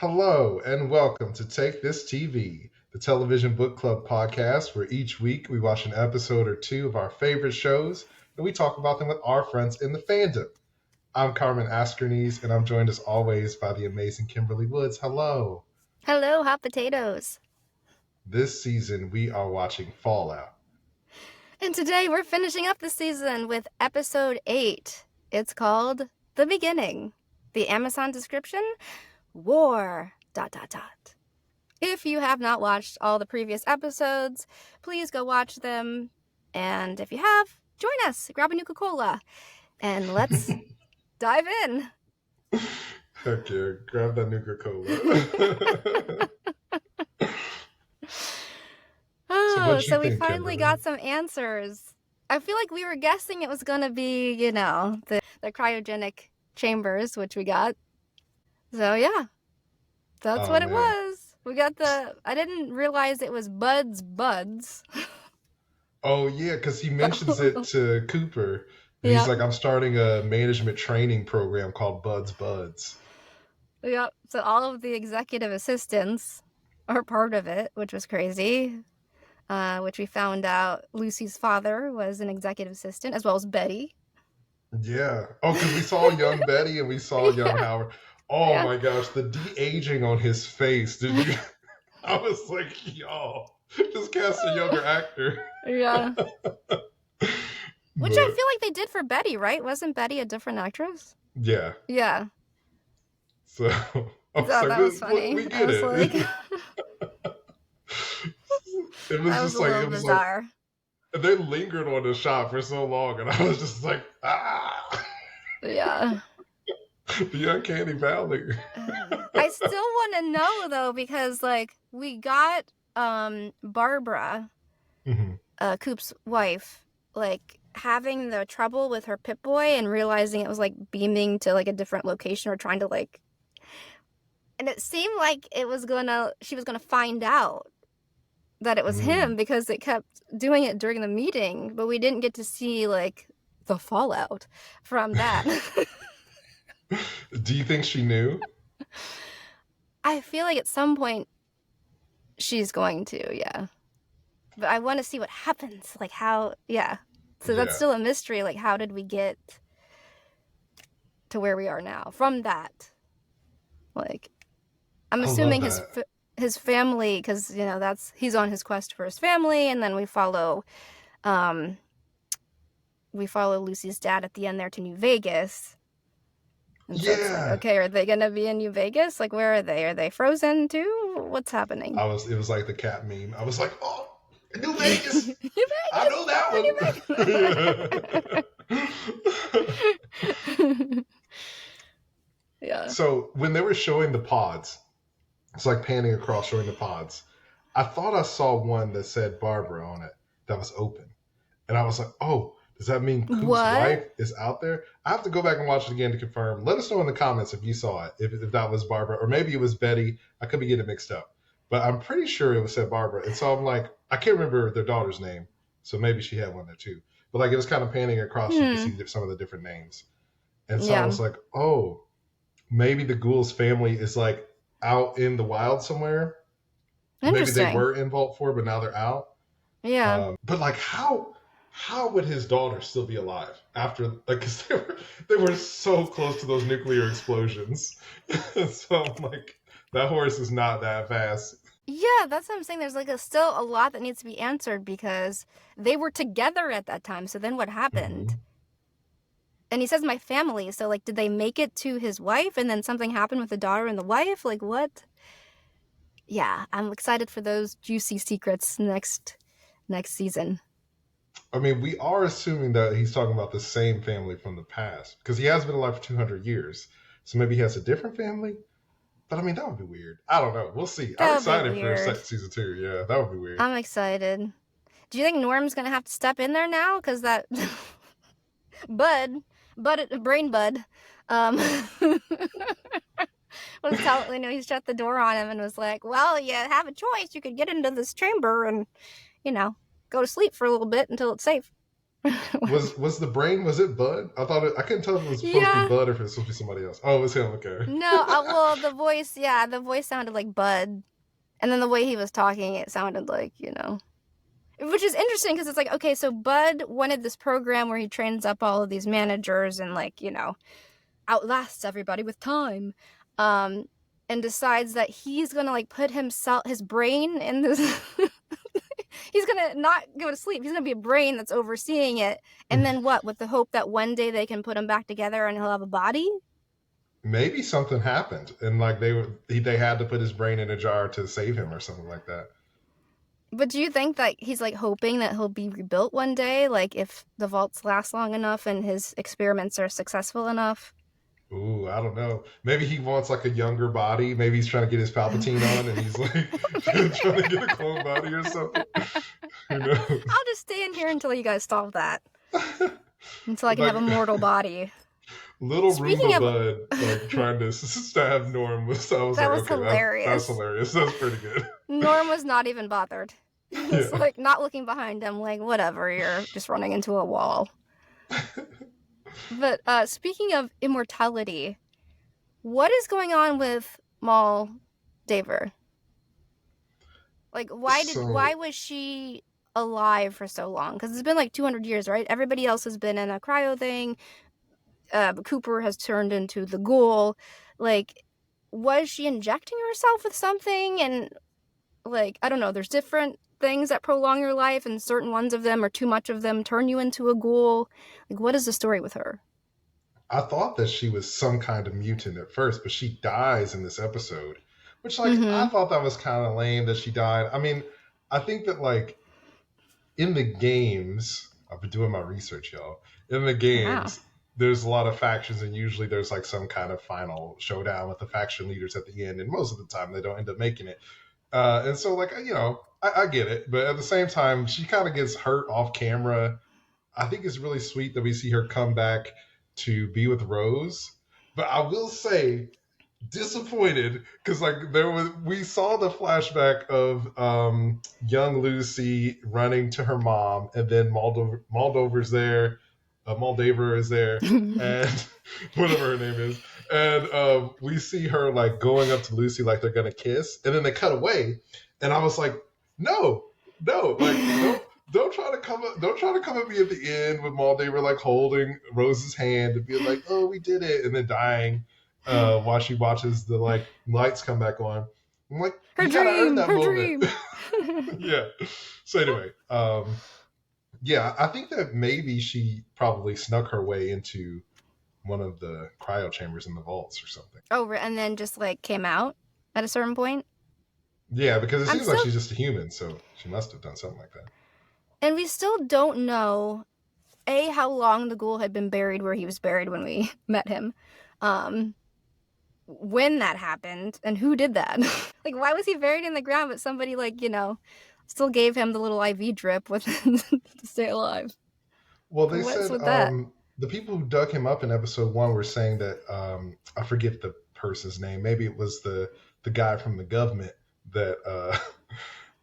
Hello, and welcome to Take This TV, the television book club podcast where each week we watch an episode or two of our favorite shows and we talk about them with our friends in the fandom. I'm Carmen Askernes, and I'm joined as always by the amazing Kimberly Woods. Hello. Hello, hot potatoes. This season we are watching Fallout. And today we're finishing up the season with episode 8. It's called The Beginning. The Amazon description, War, ... If you have not watched all the previous episodes, please go watch them. And if you have, join us, grab a Nuka-Cola, and let's dive in. Heck yeah, grab that Nuka-Cola. So we finally got some answers. I feel like we were guessing it was going to be, the cryogenic chambers, which we got. So yeah, that's what it was. We got I didn't realize it was Buds. Oh yeah, because he mentions it to Cooper. And he's like, I'm starting a management training program called Buds. Yep, so all of the executive assistants are part of it, which was crazy. Which we found out Lucy's father was an executive assistant, as well as Betty. Yeah. Oh, because we saw young Betty and we saw young Howard. Oh my gosh, the de-aging on his face. Did you? I was like, y'all, just cast a younger actor. Yeah. Which I feel like they did for Betty, right? Wasn't Betty a different actress? Yeah. Yeah. So that was funny. We get it. Like, it was just like, it was bizarre. Like, they lingered on the shot for so long, and I was just like, ah. Yeah. The uncanny valley. I still want to know though, because like we got Barbara, Coop's wife, like having the trouble with her Pip-Boy and realizing it was like beaming to like a different location or trying to like, and it seemed like she was gonna find out that it was him because it kept doing it during the meeting, but we didn't get to see like the fallout from that. Do you think she knew? I feel like at some point she's going to, yeah. But I want to see what happens, like how, yeah. So that's still a mystery, like how did we get to where we are now from that? Like, I'm assuming his family, because, he's on his quest for his family, and then we follow Lucy's dad at the end there to New Vegas. And so it's like, okay, are they gonna be in New Vegas? Like, where are they? Are they frozen too? What's happening? It was like the cat meme. I was like, oh, New Vegas. New Vegas. I know that one. Yeah. So when they were showing the pods, it's like panning across showing the pods. I thought I saw one that said Barbara on it that was open, and I was like, oh. Does that mean Coop's wife is out there? I have to go back and watch it again to confirm. Let us know in the comments if you saw it, if that was Barbara, or maybe it was Betty. I could be getting mixed up. But I'm pretty sure it was said Barbara. And so I'm like, I can't remember their daughter's name, so maybe she had one there too. But like it was kind of panning across, you could see some of the different names. And so I was like, oh, maybe the Ghouls family is like out in the wild somewhere. Maybe they were in Vault 4, but now they're out. Yeah. But like how would his daughter still be alive after, like, because they were so close to those nuclear explosions. So I'm like, that horse is not that fast. Yeah, that's what I'm saying. There's like still a lot that needs to be answered because they were together at that time. So then what happened? And he says my family. So like, did they make it to his wife and then something happened with the daughter and the wife? Like what? Yeah, I'm excited for those juicy secrets next season. I mean, we are assuming that he's talking about the same family from the past because he has been alive for 200 years. So maybe he has a different family. But I mean, that would be weird. I don't know. We'll see. I'm excited for season 2. Yeah, that would be weird. I'm excited. Do you think Norm's going to have to step in there now? Because that Brain Bud, was telling, he shut the door on him and was like, well, you have a choice. You could get into this chamber and, go to sleep for a little bit until it's safe. Was the brain? Was it Bud? I couldn't tell if it was supposed to be Yeah. Bud or if it was supposed to be somebody else. Oh, it was him. Okay. No, well, the voice sounded like Bud. And then the way he was talking, it sounded like, which is interesting because it's like, okay, so Bud wanted this program where he trains up all of these managers and outlasts everybody with time. And decides that he's going to put his brain in this he's going to not go to sleep. He's going to be a brain that's overseeing it. And then what? With the hope that one day they can put him back together and he'll have a body? Maybe something happened and they had to put his brain in a jar to save him or something like that. But do you think that he's hoping that he'll be rebuilt one day? If the vaults last long enough and his experiments are successful enough? Ooh, I don't know. Maybe he wants a younger body. Maybe he's trying to get his Palpatine on and he's trying to get a clone body or something. Who knows? I'll just stay in here until you guys solve that. Until I can have a mortal body. Little Roomba Bud trying to stab Norm was hilarious. That's hilarious. That's pretty good. Norm was not even bothered. He's not looking behind him, whatever, you're just running into a wall. But speaking of immortality, what is going on with Moldaver? Why was she alive for so long? Because it's been 200 years, right? Everybody else has been in a cryo thing. Cooper has turned into the ghoul. Was she injecting herself with something? And I don't know, there's different things that prolong your life, and certain ones of them, or too much of them, turn you into a ghoul. What is the story with her? I thought that she was some kind of mutant at first, but she dies in this episode, which I thought that was kind of lame that she died. I mean, I think that in the games, I've been doing my research, y'all. In the games, there's a lot of factions, and usually there's some kind of final showdown with the faction leaders at the end, and most of the time they don't end up making it. And so I get it, but at the same time, she kind of gets hurt off camera. I think it's really sweet that we see her come back to be with Rose, but I will say, disappointed because we saw the flashback of young Lucy running to her mom, and then Moldaver is there, and whatever her name is, and we see her going up to Lucy they're gonna kiss, and then they cut away, and I was like, no, don't try to come at me at the end with Moldaver holding Rose's hand and being like, oh, we did it, and then dying while she watches the lights come back on. I'm like, her dream. Yeah. So anyway, I think that maybe she probably snuck her way into one of the cryo chambers in the vaults or something. Oh, and then just came out at a certain point? Yeah, because it seems like she's just a human, so she must have done something like that. And we still don't know, A, how long the ghoul had been buried where he was buried when we met him, when that happened, and who did that. Why was he buried in the ground, but somebody, still gave him the little IV drip to stay alive? Well, they said the people who dug him up in episode 1 were saying that, I forget the person's name, maybe it was the guy from the government that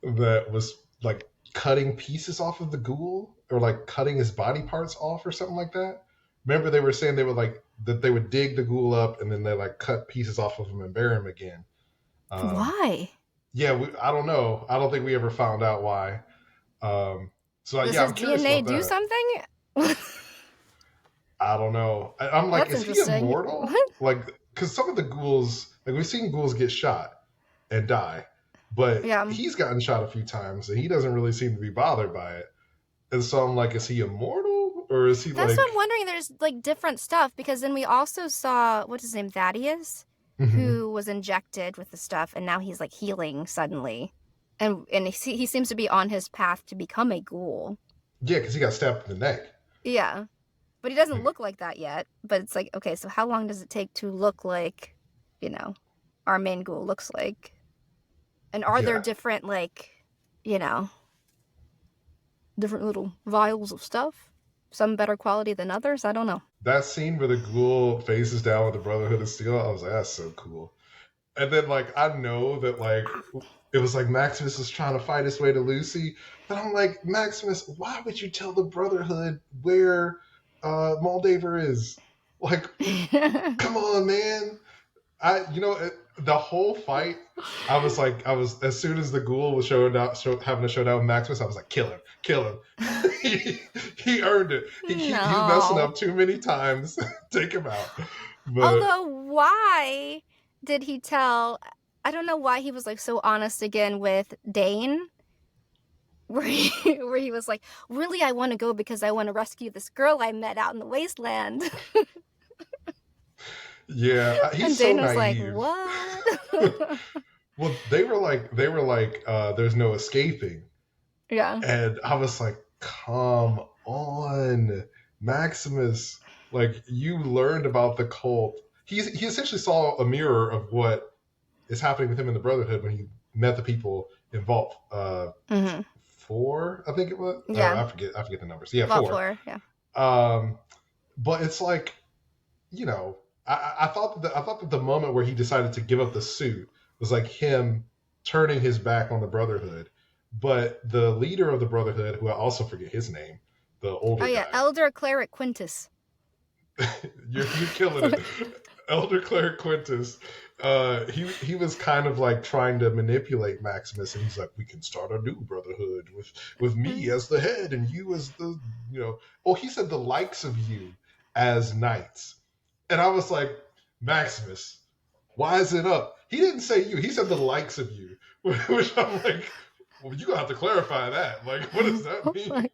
that was cutting pieces off of the ghoul, or cutting his body parts off or something like that. Remember they were saying they would that they would dig the ghoul up and then they cut pieces off of him and bury him again. Why? Yeah, I don't know. I don't think we ever found out why. So does I'm his curious DNA about do that. something? I don't know. I'm That's is he immortal? Because some of the ghouls, we've seen ghouls get shot and die, but he's gotten shot a few times and he doesn't really seem to be bothered by it. And so I'm is he immortal, or is he That's what I'm wondering. There's different stuff, because then we also saw, what's his name, Thaddeus, who was injected with the stuff, and now he's healing suddenly, and he seems to be on his path to become a ghoul. Yeah, because he got stabbed in the neck. Yeah, but he doesn't look like that yet. But it's okay, so how long does it take to look like, our main ghoul looks like? And are there different different little vials of stuff? Some better quality than others? I don't know. That scene where the ghoul faces down with the Brotherhood of Steel, I was like, that's so cool. And then like I know that like it was like Maximus was trying to fight his way to Lucy, but I'm like, Maximus, why would you tell the Brotherhood where Moldaver is? Like, come on, man. The whole fight, I was as soon as the ghoul was having a showdown with Maximus, I was like, kill him. he earned it. He's messing up too many times. Take him out. But, although, why did he tell? I don't know why he was like so honest again with Dane, where he was like, really, I want to go because I want to rescue this girl I met out in the wasteland. Yeah, he's and so Dane was naive. like, what? Well, they were like, there's no escaping. Yeah. And I was like, come on, Maximus. Like, you learned about the cult. He essentially saw a mirror of what is happening with him in the Brotherhood when he met the people involved. 4, I think it was. Yeah. I forget the numbers. Yeah, Vault 4. 4. Yeah. But it's like, I thought that the moment where he decided to give up the suit was like him turning his back on the Brotherhood. But the leader of the Brotherhood, who I also forget his name, the older guy. Elder Cleric Quintus. you're killing it. Elder Cleric Quintus. He was kind of like trying to manipulate Maximus, and he's like, we can start a new Brotherhood with me as the head and you as the, he said the likes of you as knights. And I was like, Maximus, why is it up? He didn't say you. He said the likes of you, which I'm like, well, you're going to have to clarify that. Like, what does that mean?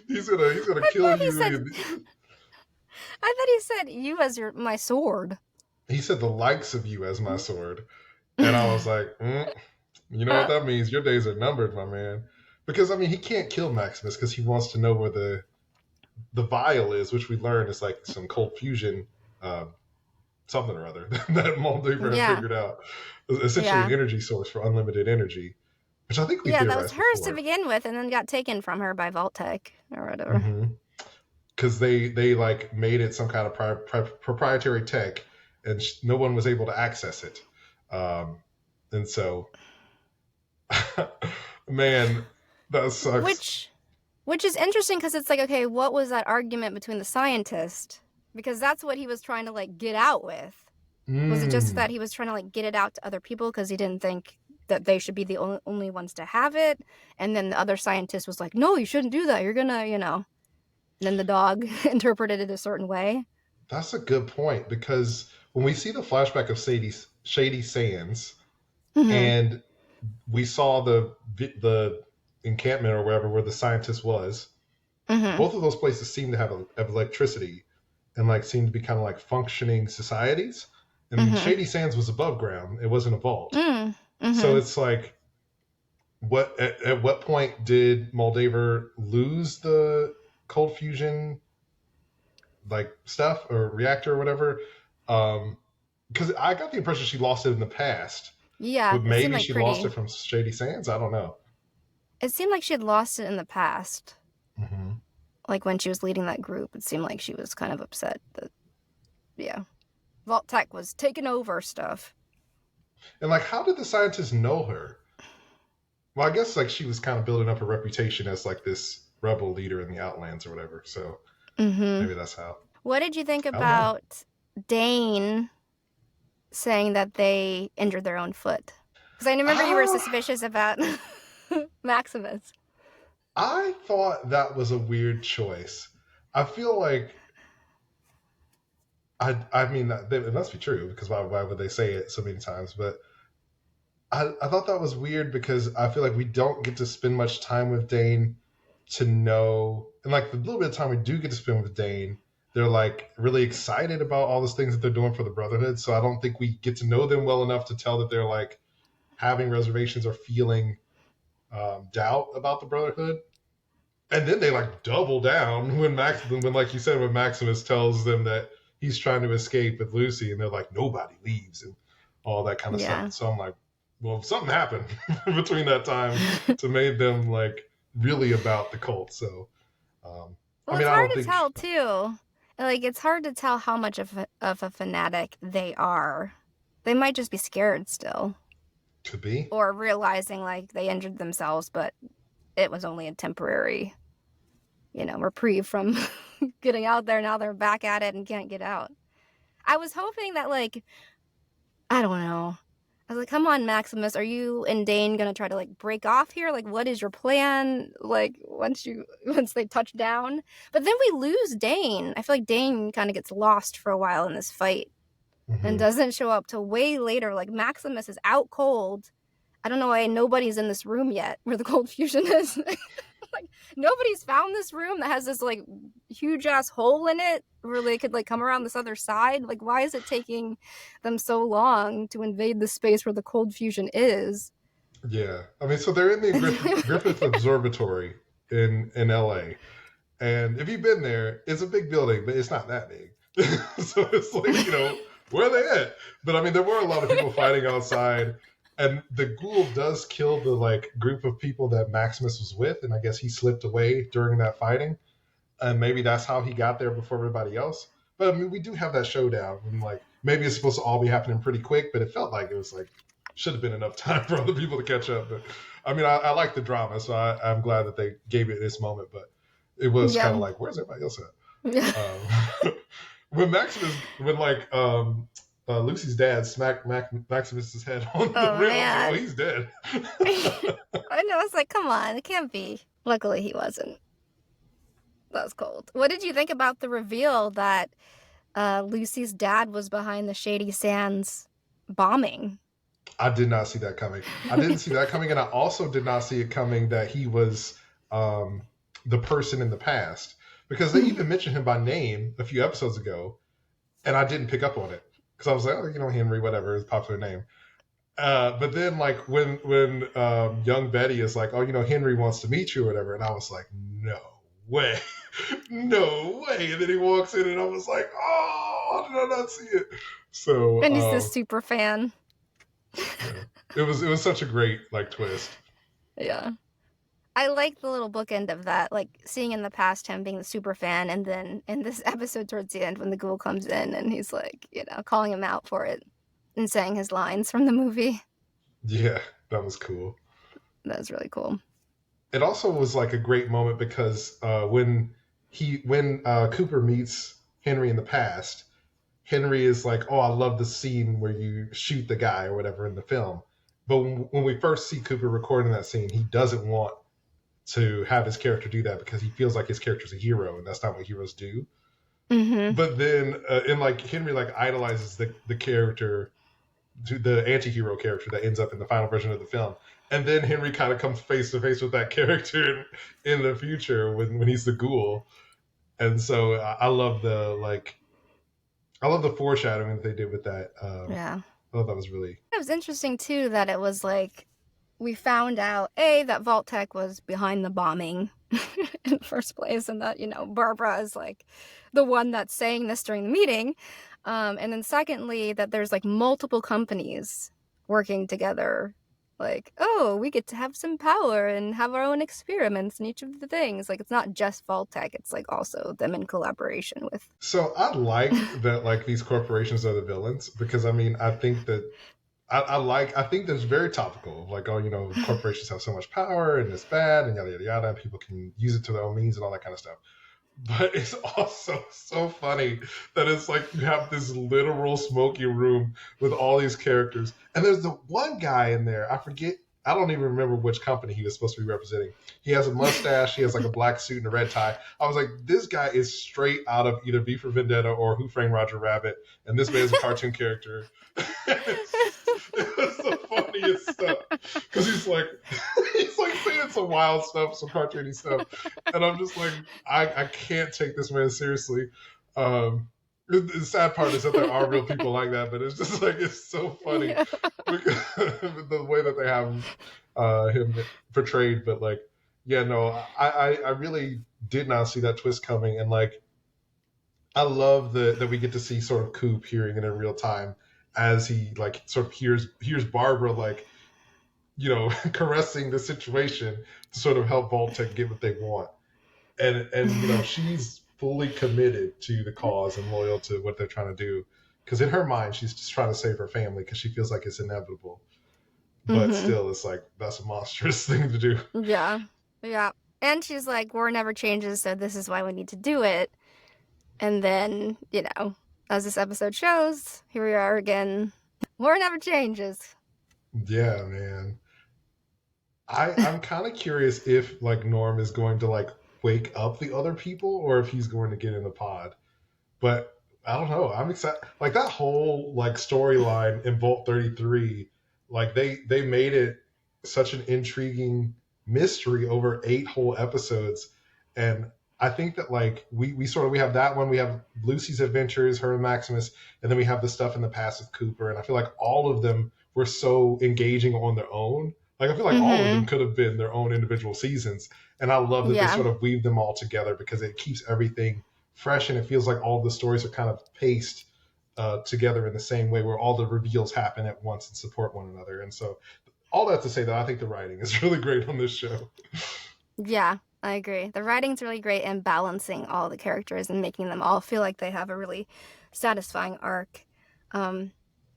he's gonna kill you. I thought he said you as my sword. He said the likes of you as my sword. And I was like, you know what that means? Your days are numbered, my man. Because, I mean, he can't kill Maximus because he wants to know where the vial is, which we learned is like some cold fusion something or other that Moldaver figured out. Essentially an energy source for unlimited energy, which I think we theorized that was hers before. to begin with, and then got taken from her by Vault-Tec or whatever. Because they like made it some kind of proprietary tech, and no one was able to access it. And so, man, that sucks. Which is interesting because it's like, okay, what was that argument between the scientist? Because that's what he was trying to like get out with. Was it just that he was trying to like get it out to other people because he didn't think that they should be the only ones to have it? And then the other scientist was like, no, you shouldn't do that. You're gonna, And then the dog interpreted it a certain way. That's a good point, because when we see the flashback of Shady Sands, and we saw the encampment or wherever where the scientist was, both of those places seem to have electricity and like seem to be kind of like functioning societies. And Shady Sands was above ground; it wasn't a vault. So it's like, at what point did Moldaver lose the cold fusion like stuff or reactor or whatever? Because I got the impression she lost it in the past. Yeah, but maybe she lost it from Shady Sands. I don't know. It seemed like she had lost it in the past. Like when she was leading that group, it seemed like she was kind of upset that, Vault-Tec was taking over stuff. And like, how did the scientists know her? Well, I guess like she was kind of building up a reputation as like this rebel leader in the Outlands or whatever. So maybe that's how. What did you think about Dane saying that they injured their own foot? Because I remember you were suspicious about Maximus. I thought that was a weird choice. I feel like, I mean, it must be true, because why would they say it so many times? But I thought that was weird because I feel like we don't get to spend much time with Dane to know, and like the little bit of time we do get to spend with Dane, they're like really excited about all those things that they're doing for the Brotherhood. So I don't think we get to know them well enough to tell that they're like having reservations or feeling doubt about the Brotherhood. And then they like double down when like you said, when Maximus tells them that he's trying to escape with Lucy, and they're like, nobody leaves and all that kind of stuff. So I'm like, well, something happened between that time to make them like really about the cult. So, well, I mean, it's hard to tell too. Like, it's hard to tell how much of a fanatic they are. They might just be scared still. Could be. Or realizing like they injured themselves, but it was only a temporary, reprieve from getting out there. Now they're back at it and can't get out. I was hoping that, like, I don't know. I was like, come on, Maximus, are you and Dane gonna try to like break off here? Like, what is your plan? Like, once they touch down? But then we lose Dane. I feel like Dane kind of gets lost for a while in this fight and doesn't show up till way later. Like, Maximus is out cold. I don't know why nobody's in this room yet where the cold fusion is. Like, nobody's found this room that has this like huge ass hole in it where they could like come around this other side. Like, why is it taking them so long to invade the space where the cold fusion is? Yeah, I mean, so they're in the Griffith Observatory in LA, and if you've been there, it's a big building, but it's not that big. So it's like, where are they at? But I mean, there were a lot of people fighting outside. And the ghoul does kill the like group of people that Maximus was with, and I guess he slipped away during that fighting, and maybe that's how he got there before everybody else. But I mean, we do have that showdown, and like maybe it's supposed to all be happening pretty quick, but it felt like it was like should have been enough time for other people to catch up. But I mean, I like the drama, so I'm glad that they gave it this moment. But it was kind of like, where's everybody else at? When Lucy's dad smacked Maximus's head on the rim. Oh, he's dead. I know. It's like, come on, it can't be. Luckily, he wasn't. That was cold. What did you think about the reveal that Lucy's dad was behind the Shady Sands bombing? I did not see that coming. I didn't see that coming, and I also did not see it coming that he was the person in the past, because they even mentioned him by name a few episodes ago, and I didn't pick up on it. Because I was like, Henry, whatever, is a popular name. But then, like, when young Betty is like, Henry wants to meet you or whatever, and I was like, no way. No way. And then he walks in, and I was like, oh, how did I not see it? So, and he's this super fan. Yeah. It was such a great, like, twist. Yeah. I like the little bookend of that, like seeing in the past him being the super fan, and then in this episode towards the end when the ghoul comes in and he's like, calling him out for it and saying his lines from the movie. Yeah, that was cool. That was really cool. It also was like a great moment because when Cooper meets Henry in the past, Henry is like, oh, I love the scene where you shoot the guy or whatever in the film. But when we first see Cooper recording that scene, he doesn't want to have his character do that because he feels like his character's a hero, and that's not what heroes do. Mm-hmm. But then, Henry like idolizes the character, the anti-hero character that ends up in the final version of the film, and then Henry kind of comes face to face with that character in the future when he's the ghoul, and so I love the foreshadowing that they did with that. Yeah, I thought that was really. It was interesting too that it was like, we found out, that Vault-Tec was behind the bombing in the first place, and that, Barbara is, like, the one that's saying this during the meeting. And then secondly, that there's, like, multiple companies working together. Like, oh, we get to have some power and have our own experiments in each of the things. Like, it's not just Vault-Tec. It's, like, also them in collaboration with. So I like that, like, these corporations are the villains, because, I mean, I think that I think that's very topical. Like, corporations have so much power and it's bad and yada, yada, yada. And people can use it to their own means and all that kind of stuff. But it's also so funny that it's like you have this literal smoky room with all these characters. And there's the one guy in there, I don't even remember which company he was supposed to be representing. He has a mustache, he has like a black suit and a red tie. I was like, this guy is straight out of either V for Vendetta or Who Framed Roger Rabbit. And this man is a cartoon character. It was the funniest stuff because he's like saying some wild stuff, some cartoony stuff, and I'm just like, I can't take this man seriously. The sad part is that there are real people like that, but it's just like, it's so funny because the way that they have him portrayed. But like, yeah, no, I really did not see that twist coming, and like, I love that we get to see sort of Coop hearing it in real time as he like sort of hears Barbara like, caressing the situation to sort of help Vault-Tec get what they want, and she's fully committed to the cause and loyal to what they're trying to do. because in her mind she's just trying to save her family because she feels like it's inevitable, but Mm-hmm. still it's like that's a monstrous thing to do. Yeah. Yeah. And she's like, war never changes, so this is why we need to do it. And then, you know, as this episode shows, here we are again. War never changes. Yeah, man. I'm kind of curious if like Norm is going to like wake up the other people or if he's going to get in the pod. But I don't know. I'm excited. Like that whole like storyline in Vault 33, like they made it such an intriguing mystery over 8 whole episodes, and I think that like we have that one. We have Lucy's adventures, her and Maximus, and then we have the stuff in the past with Cooper. And I feel like all of them were so engaging on their own. Like I feel like all of them could have been their own individual seasons, and I love that they sort of weave them all together because it keeps everything fresh, and it feels like all the stories are kind of paced together in the same way where all the reveals happen at once and support one another. And so all that to say that I think the writing is really great on this show. Yeah, I agree. The writing's really great and balancing all the characters and making them all feel like they have a really satisfying arc.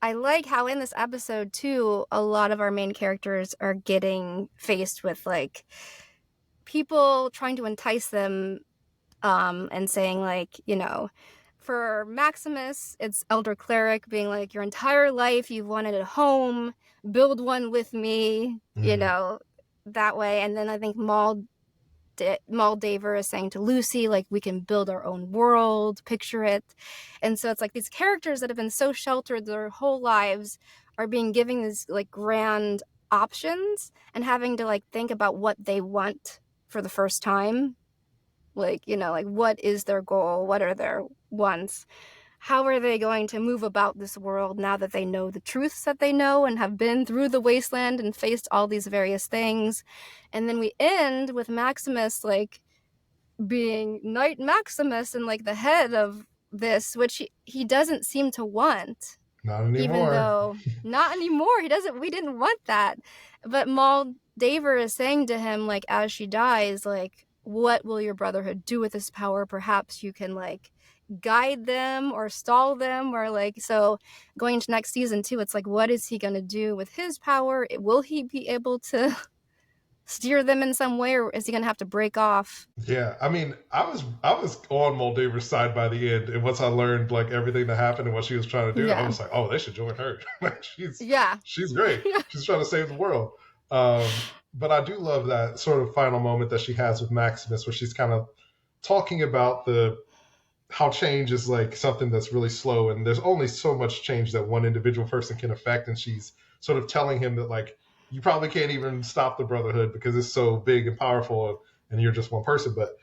I like how in this episode too, a lot of our main characters are getting faced with like people trying to entice them and saying like, you know, for Maximus, it's Elder Cleric being like, your entire life you've wanted a home, build one with me, you know, that way. And then I think Moldaver is saying to Lucy, like, we can build our own world, picture it. And so it's like these characters that have been so sheltered their whole lives are being given these like grand options and having to like think about what they want for the first time. Like, you know, like what is their goal? What are their wants? How are they going to move about this world now that they know the truths that they know and have been through the wasteland and faced all these various things? And then we end with Maximus, like, being Knight Maximus and, like, the head of this, which he doesn't seem to want. Not anymore. Even though, not anymore. We didn't want that. But Moldaver is saying to him, like, as she dies, like, what will your brotherhood do with this power? Perhaps you can, like, guide them or stall them, or like, so going into next season too, it's like, what is he going to do with his power? Will he be able to steer them in some way, or is he going to have to break off? Yeah, I mean, I was on Moldaver's side by the end, and once I learned like everything that happened and what she was trying to do, I was like, oh, they should join her. Like she's great. She's trying to save the world. But I do love that sort of final moment that she has with Maximus, where she's kind of talking about how change is like something that's really slow, and there's only so much change that one individual person can affect, and she's sort of telling him that like you probably can't even stop the Brotherhood because it's so big and powerful and you're just one person. But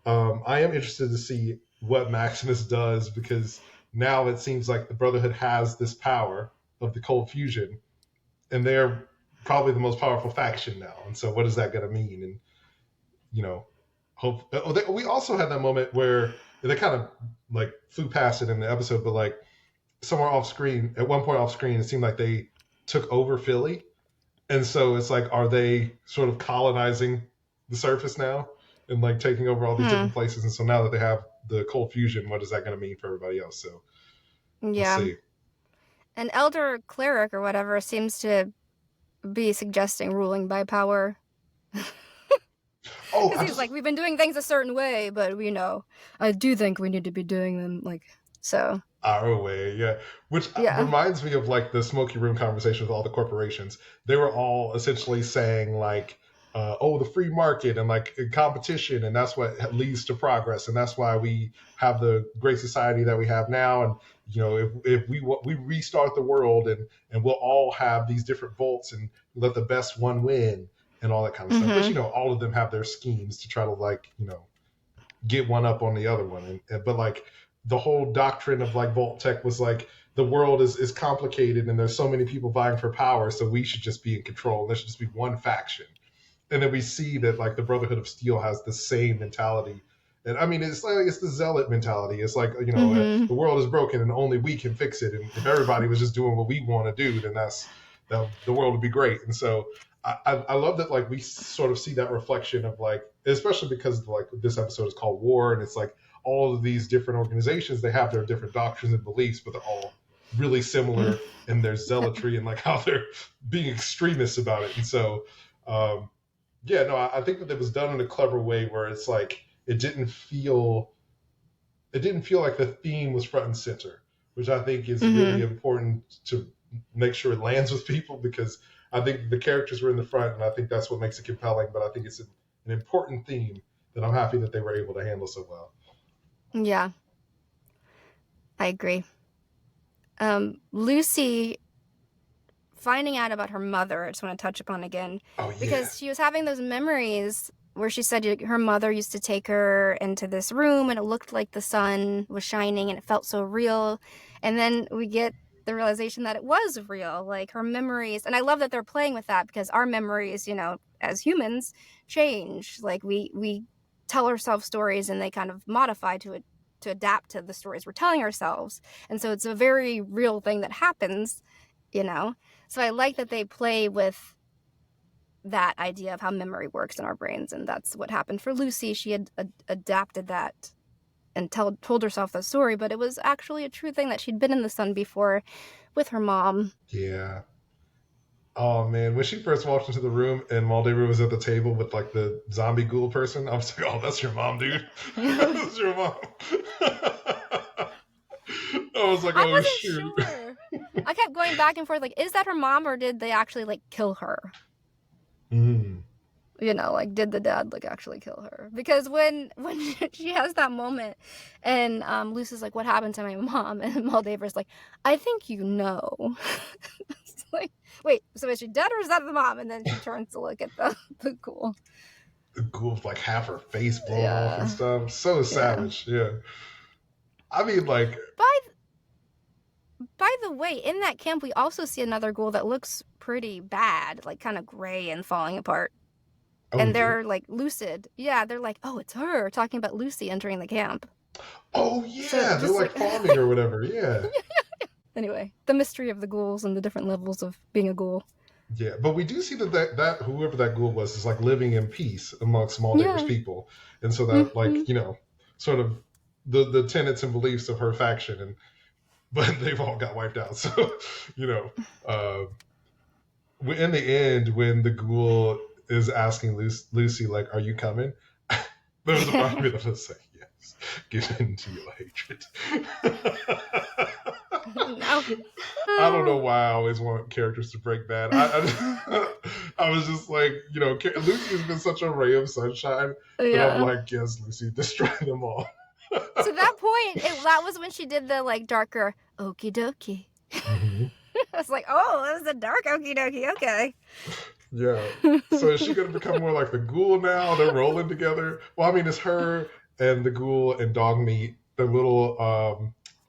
I am interested to see what Maximus does, because now it seems like the Brotherhood has this power of the cold fusion, and they're probably the most powerful faction now. And so what is that going to mean? And, you know, we also had that moment where they kind of like flew past it in the episode, but like somewhere off screen, at one point off screen, it seemed like they took over Philly. And so it's like, are they sort of colonizing the surface now and like taking over all these different places? And so now that they have the cold fusion, what is that going to mean for everybody else? So yeah, we'll see. An elder cleric or whatever seems to be suggesting ruling by power. He's like, we've been doing things a certain way, but you know, I do think we need to be doing them like so. Our way, yeah. Which reminds me of like the smoky room conversation with all the corporations. They were all essentially saying like, the free market and like competition, and that's what leads to progress, and that's why we have the great society that we have now. And you know, if we restart the world, and we'll all have these different vaults and let the best one win and all that kind of stuff. But you know, all of them have their schemes to try to like, you know, get one up on the other one. But like the whole doctrine of like Vault Tech was like, the world is complicated and there's so many people vying for power, so we should just be in control. There should just be one faction. And then we see that like the Brotherhood of Steel has the same mentality. And I mean, it's like, it's the zealot mentality. It's like, you know, the world is broken and only we can fix it. And if everybody was just doing what we want to do, then the world would be great. And so I love that, like, we sort of see that reflection of like, especially because like this episode is called War, and it's like all of these different organizations, they have their different doctrines and beliefs, but they're all really similar in their zealotry and like how they're being extremists about it. And so, yeah, no, I think that it was done in a clever way where it's like it didn't feel like the theme was front and center, which I think is really important to make sure it lands with people, because I think the characters were in the front, and I think that's what makes it compelling. But I think it's an important theme that I'm happy that they were able to handle so well. Yeah, I agree. Lucy finding out about her mother, I just want to touch upon again. Oh, yeah. Because she was having those memories where she said her mother used to take her into this room and it looked like the sun was shining and it felt so real. And then we get the realization that it was real, like her memories. And I love that they're playing with that, because our memories, you know, as humans change. Like we tell ourselves stories and they kind of modify to adapt to the stories we're telling ourselves. And so it's a very real thing that happens, you know. So I like that they play with that idea of how memory works in our brains, and that's what happened for Lucy. She had adapted that and told herself the story, but it was actually a true thing that she'd been in the sun before with her mom. Yeah. Oh man, when she first walked into the room and Moldaver was at the table with like the zombie ghoul person, I was like, "Oh, that's your mom, dude. That's your mom." I was like, "Oh, I wasn't shoot." Sure. I kept going back and forth, like, is that her mom or did they actually like kill her? You know, like, did the dad like actually kill her? Because when she has that moment and Lucy's like, what happened to my mom? And Moldaver's like, I think you know. It's like, wait, so is she dead or is that the mom? And then she turns to look at the ghoul. The ghoul's like half her face blown off and stuff. So savage. Yeah. I mean, like, by the way, in that camp we also see another ghoul that looks pretty bad, like kind of gray and falling apart. Oh, and they're like lucid. Yeah, they're like, oh, it's her, talking about Lucy entering the camp. Oh yeah, so they're like farming or whatever. Yeah. Anyway, the mystery of the ghouls and the different levels of being a ghoul. Yeah, but we do see that whoever that ghoul was is like living in peace amongst Moldaver's people, and so that like, you know, sort of the tenets and beliefs of her faction, but they've all got wiped out. So, you know, in the end, when the ghoul is asking Lucy like, "Are you coming?" There was a part of me that was like, "Yes, give in to your hatred." No. I don't know why I always want characters to break bad. I was just like, you know, Lucy has been such a ray of sunshine that I'm like, yes, Lucy, destroy them all. To that point, that was when she did the like darker okie dokie. I was like, oh, that was a dark okie dokie. Okay. Yeah. So is she going to become more like the ghoul now? They're rolling together. Well, I mean, it's her and the ghoul and Dogmeat, the little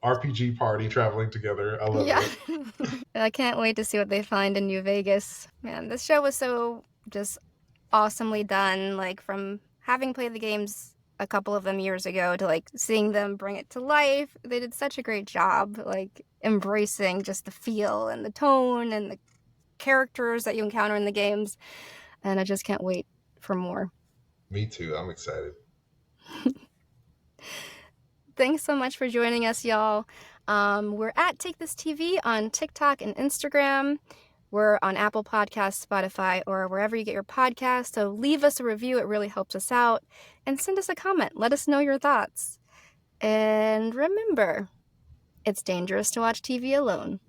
RPG party traveling together. I love it. I can't wait to see what they find in New Vegas. Man, this show was so just awesomely done. Like, from having played the games, a couple of them years ago, to like seeing them bring it to life. They did such a great job, like embracing just the feel and the tone and the characters that you encounter in the games. And I just can't wait for more. Me too. I'm excited. Thanks so much for joining us, y'all. We're at Take This TV on TikTok and Instagram. We're on Apple Podcasts, Spotify, or wherever you get your podcasts. So leave us a review. It really helps us out. And send us a comment. Let us know your thoughts. And remember, it's dangerous to watch TV alone.